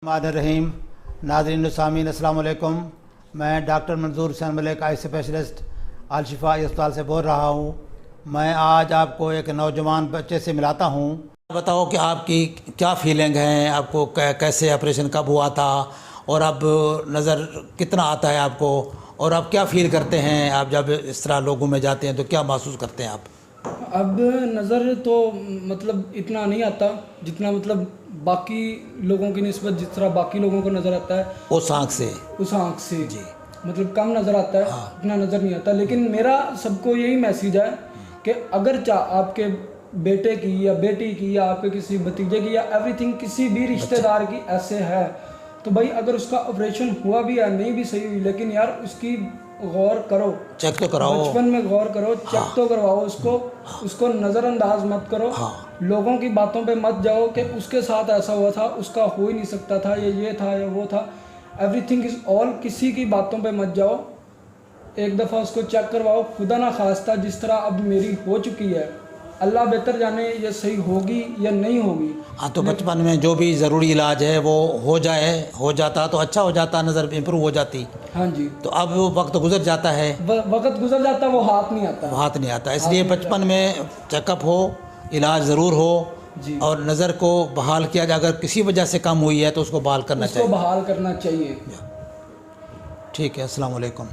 रहीम नाज़रीन सामीन अस्सलाम वालेकुम। मैं डॉक्टर मंजूर हुसैन मलिक आई स्पेशलिस्ट अल शिफा अस्पताल से बोल रहा हूँ। मैं आज आपको एक नौजवान बच्चे से मिलाता हूँ। बताओ कि आपकी क्या फीलिंग है, आपको कैसे ऑपरेशन कब हुआ था और अब नज़र कितना आता है आपको, और आप क्या फील करते हैं आप जब इस तरह लोगों में जाते हैं तो क्या महसूस करते हैं आप? अब नज़र तो मतलब इतना नहीं आता जितना मतलब बाकी लोगों की निस्बत जिस तरह बाकी लोगों को नज़र आता है उस आँख से जी मतलब कम नज़र आता है। हाँ। इतना नज़र नहीं आता, लेकिन मेरा सबको यही मैसेज है कि अगर आपके बेटे की या बेटी की या आपके किसी भतीजे की या एवरीथिंग किसी भी रिश्तेदार की ऐसे है तो भाई अगर उसका ऑपरेशन हुआ भी या नहीं भी सही हुई, लेकिन यार उसकी गौर करो, चेक तो कराओ, बचपन में गौर करो, चेक हाँ। तो करवाओ उसको नज़रअंदाज मत करो। हाँ। लोगों की बातों पे मत जाओ कि उसके साथ ऐसा हुआ था, उसका हो ही नहीं सकता था, ये था या वो था। एवरीथिंग इज़ ऑल, किसी की बातों पे मत जाओ, एक दफ़ा उसको चेक करवाओ। खुदा ना खास्ता जिस तरह अब मेरी हो चुकी है, अल्लाह बेहतर जाने ये सही होगी या नहीं होगी। हाँ, तो बचपन में जो भी ज़रूरी इलाज है वो हो जाता तो अच्छा हो जाता, नज़र इम्प्रूव हो जाती। हाँ जी। तो अब वो वक्त गुजर जाता है, वक्त गुजर जाता, वो हाथ नहीं आता, इसलिए बचपन में चेकअप हो, इलाज ज़रूर हो जी। और नज़र को बहाल किया जाए, अगर किसी वजह से कम हुई है तो उसको बहाल करना चाहिए। ठीक है। अस्सलाम वालेकुम।